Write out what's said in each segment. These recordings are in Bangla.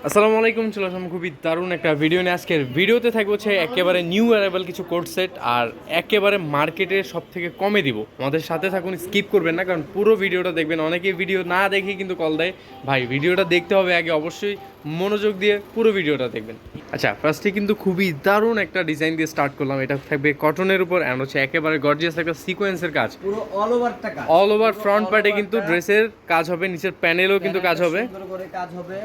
আসসালামু আলাইকুম, চলে আসলাম খুবই দারুণ একটা ভিডিও নিয়ে। আজকের ভিডিওতে থাকবে হচ্ছে একেবারে নিউ অ্যারাইভাল কিছু কোট সেট, আর একেবারে মার্কেটে সব থেকে কমে দিব। আমাদের সাথে থাকুন, স্কিপ করবেন না, কারণ পুরো ভিডিওটা দেখবেন। অনেকেই ভিডিও না দেখে কিন্তু কল দেয়, ভাই ভিডিওটা দেখতে হবে আগে, অবশ্যই মনোযোগ দিয়ে পুরো ভিডিওটা দেখবেন। আচ্ছা, ফার্স্টে কিন্তু খুবই দারুণ একটা ডিজাইন দিয়ে স্টার্ট করলাম। এটা থাকবে কটনের উপর, এমন হচ্ছে একেবারে গর্জিয়াস একটা সিকোয়েন্সের কাজ, পুরো অল ওভারটা কাজ, অল ওভার ফ্রন্ট পার্টে কিন্তু ড্রেসের কাজ হবে, নিচের প্যানেলও কিন্তু কাজ হবে, সুন্দর করে কাজ হবে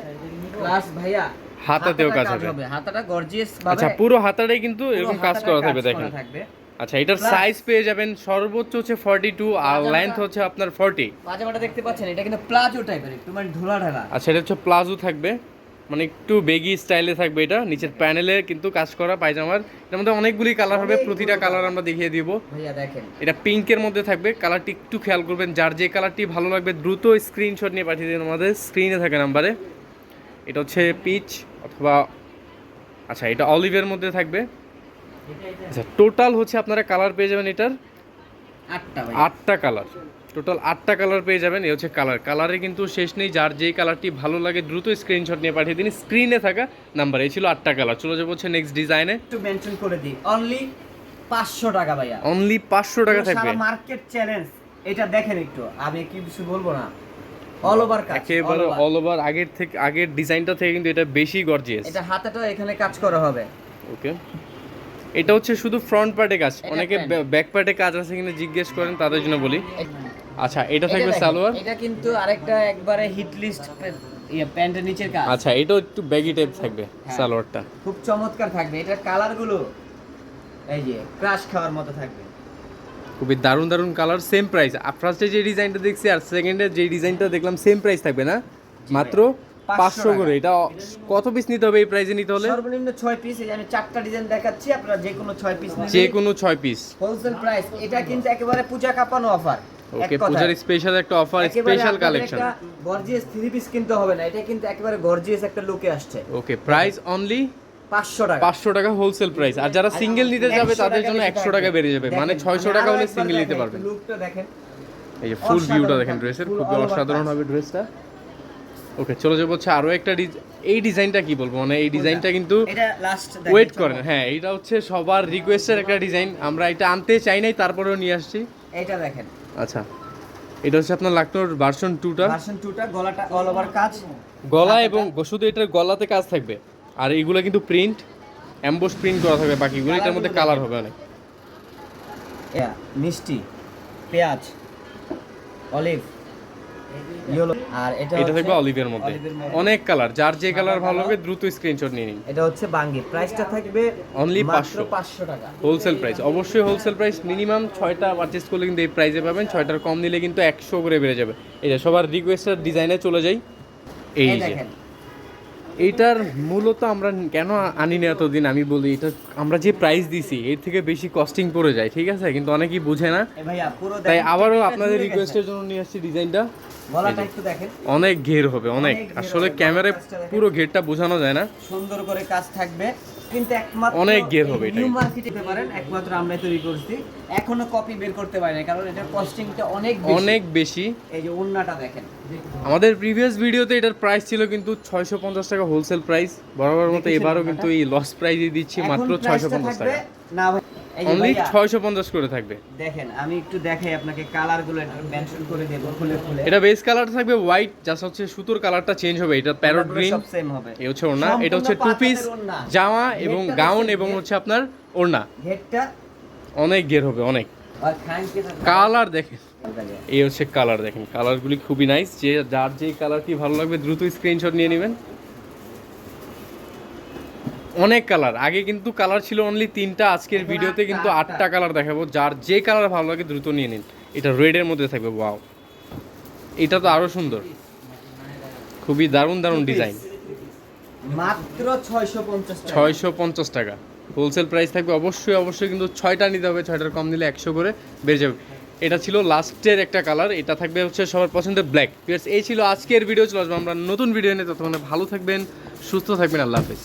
প্লাস ভাইয়া হাতাতেও কাজ হবে। হাতাটা গর্জিয়াস ভাবে, আচ্ছা, পুরো হাতাটাই কিন্তু এরকম কাজ করা থাকবে, দেখেন। থাকবে। আচ্ছা, এটার সাইজ পেয়ে যাবেন সর্বোচ্চ হচ্ছে 42 আর লেন্থ হচ্ছে আপনার 40। পাজামাটা দেখতে পাচ্ছেন, এটা কিন্তু প্লাজো টাইপের, একটু মানে ঢোলা ঢালা। আচ্ছা, এটা হচ্ছে প্লাজো থাকবে, মানে একটু বেগি স্টাইলে থাকবে। এটা নিচের প্যানেলে কিন্তু কাজ করা পায়জামার। এর মধ্যে অনেকগুলি কালার হবে, প্রতিটা কালার আমরা দেখিয়ে দিব। ভাইয়া দেখেন, এটা পিঙ্কের মধ্যে থাকবে, কালারটি একটু খেয়াল করবেন। যার যে কালারটি ভালো লাগবে দ্রুত স্ক্রিনশট নিয়ে পাঠিয়ে দিন আমাদের স্ক্রিনে থাকা নাম্বারে। এটা হচ্ছে পিচ অথবা, আচ্ছা এটা অলিভের মধ্যে থাকবে। আচ্ছা, টোটাল হচ্ছে আপনারা কালার পেয়ে যাবেন এটার 8টা কালার, টোটাল 8টা কালার পেয়ে যাবেন। এই হচ্ছে কালারে কিন্তু শেষ নেই। যার যেই কালারটি ভালো লাগে দ্রুত স্ক্রিনশট নিয়ে পাঠিয়ে দিন স্ক্রিনে থাকা নাম্বার। এই ছিল 8টা কালার। চলে যাবো হচ্ছে নেক্সট ডিজাইনে। একটু মেনশন করে দিই, অনলি 500 টাকা ভাইয়া, অনলি 500 টাকা থাকবে। সারা মার্কেট চ্যালেঞ্জ। এটা দেখেন একটু, আমি কি কিছু বলবো না, অল ওভার কাজ, একেবারে অল ওভার। আগের ডিজাইনটা থেকে কিন্তু এটা বেশি গর্জিয়াস। এটা হাতাটা এখানে কাজ করা হবে। ওকে, এটা হচ্ছে শুধু ফ্রন্ট পার্টে কাজ, অনেকে ব্যাক পার্টে কাজ আছে কিনা জিজ্ঞেস করেন, তাদের জন্য বলি। আচ্ছা, এটা থাকবে সালোয়ার। এটা কিন্তু আরেকটা একবারে হিট লিস্ট প্যান্টের নিচের কাজ। আচ্ছা, এটাও একটু ব্যাগি টাইপ থাকবে সালোয়ারটা, খুব চমৎকার থাকবে। এটার কালারগুলো এই যে ক্রাশ খাওয়ার মতো থাকবে, খুবই দারুণ দারুণ কালার। সেম প্রাইস, ফার্স্টে যে ডিজাইনটা দেখছি আর সেকেন্ডে যে ডিজাইনটা দেখলাম সেম প্রাইস থাকবে না, মাত্র 500 করে। এটা কত পিস নিতে হবে এই প্রাইসে নিতে হলে? সর্বনিম্ন 6 পিস। এই আমি 4টা ডিজাইন দেখাচ্ছি, আপনারা যে কোনো 6 পিস নেবেন, যে কোনো 6 পিস হোলসেল প্রাইস। এটা কিন্তু একেবারে পূজা কাপানো অফার। ওকে, পূজার স্পেশাল একটা offer, special collection. Gorgeous 3 piece কিনতে হবে না, এটা কিন্তু একেবারে গর্জিয়াস একটা লুকে আসছে। ওকে, প্রাইস অনলি 500 টাকা, 500 টাকা হোলসেল প্রাইস। আর যারা সিঙ্গেল নিতে যাবে তাদের জন্য 100 টাকা বেড়ে যাবে, মানে 600 টাকা হলে সিঙ্গেল নিতে পারবেন। লুকটা দেখেন, এই যে ফুল ভিউটা দেখেন ড্রেসের, খুব অসাধারণ হবে ড্রেসটা। ওকে, চলে যাবো হচ্ছে আরো একটা এই ডিজাইনটা কি বলবো, মানে এই ডিজাইনটা কিন্তু এটা লাস্ট ওয়েট করেন। হ্যাঁ, এটা হচ্ছে সবার রিকোয়েস্টের একটা ডিজাইন, আমরা এটা আনতে চাই নাই, তারপরেও নিয়ে আসছি। এটা দেখেন, আচ্ছা, এটা হচ্ছে আপনার লাকনোর ভার্সন 2টা। গলাটা অল ওভার কাজ, গলা এবং শুধু এটার গলাতে কাজ থাকবে, আর এইগুলো কিন্তু প্রিন্ট এমবোস প্রিন্ট করা থাকবে। বাকিগুলো এটার মধ্যে কালার হবে অনেক। মিষ্টি পেঁয়াজ, অলিভ, ইয়েলো, আর এটা থাকবে অলিভের মধ্যে। অনেক কালার, যার যে কালার ভালো লাগে দ্রুত স্ক্রিনশট নিয়ে নিন। এটা হচ্ছে বাঙ্গি, প্রাইসটা থাকবে অনলি মাত্র 500 টাকা হোলসেল প্রাইস। অবশ্যই হোলসেল প্রাইস, মিনিমাম 6টা পারচেজ করলে কিন্তু এই প্রাইসে পাবেন। 6টার কম নিলে কিন্তু 100 করে বেড়ে যাবে। এই যে সবার রিকোয়েস্টের ডিজাইনে চলে যাই। এই যে এইটার মূলত আমরা কেন আনি না এতদিন, আমি বলি এটা আমরা যে প্রাইস দিছি এর থেকে বেশি কস্টিং পড়ে যায়, ঠিক আছে, কিন্তু অনেকেই বুঝে না। তাই আবারও আপনাদের রিকোয়েস্টের জন্য নিয়ে আসছি ডিজাইনটা। গলাটা একটু দেখেন, অনেক ঘের হবে, অনেক। আসলে ক্যামেরায় পুরো ঘেরটা বোঝানো যায় না, সুন্দর করে কাজ থাকবে, কিন্তু একমাত্র অনেক ঘের হবে। এটা নিউ মার্কেটে পেতে পারেন, একমাত্র আমরা তৈরি করছি। এখনো কপি বের করতে পারি না, কারণ এটার কস্টিংটা অনেক বেশি। এই যে ওন্নাটা দেখেন, আমাদের প্রিভিয়াস ভিডিওতে এটার প্রাইস ছিল কিন্তু 650 টাকা হোলসেল প্রাইস, বরাবর মতো এবারও কিন্তু এই লস প্রাইসে দিচ্ছি মাত্র 650 টাকা। না ভাই, অনলি 650 করে থাকবে। দেখেন, আমি একটু দেখাই আপনাকে, কালারগুলো মেনশন করে দেব খুলে খুলে। এটা বেস কালার থাকবে হোয়াইট, জাস্ট হচ্ছে সুতোর কালারটা চেঞ্জ হবে। এটা প্যারট গ্রিন, সব সেম হবে। এই হচ্ছে ওড়না। এটা হচ্ছে 2 পিস জামা এবং গাউন এবং হচ্ছে আপনার ওড়না। ঘেরটা অনেক ঘের হবে, অনেক। আর খানকে কালার দেখেন, এই হচ্ছে কালার দেখেন, কালারগুলি খুবই নাইস। যে যার যেই কালারটি ভালো লাগবে দ্রুত স্ক্রিনশট নিয়ে নেবেন। অনেক কালার, আগে কিন্তু কালার ছিল অনলি 3টা, আজকের ভিডিওতে কিন্তু 8টা কালার দেখাবো। যার যে কালার ভালো লাগে দ্রুত নিয়ে নিন। এটা রেডের মধ্যে থাকবে, ওয়াও, এটা তো আরো সুন্দর, খুবই দারুণ দারুণ ডিজাইন। মাত্র 650 টাকা হোলসেল প্রাইস থাকবে। অবশ্যই কিন্তু 6টা নিতে হবে, 6টার কম নিলে 100 করে বেড়ে যাবে। এটা ছিল লাস্টের একটা কালার, এটা থাকবে হচ্ছে সবার পছন্দের ব্ল্যাক। এই ছিল আজকের ভিডিও। চলে আসবো আমরা নতুন ভিডিও নিয়ে, ততক্ষণে ভালো থাকবেন, সুস্থ থাকবেন, আল্লাহ হাফেজ।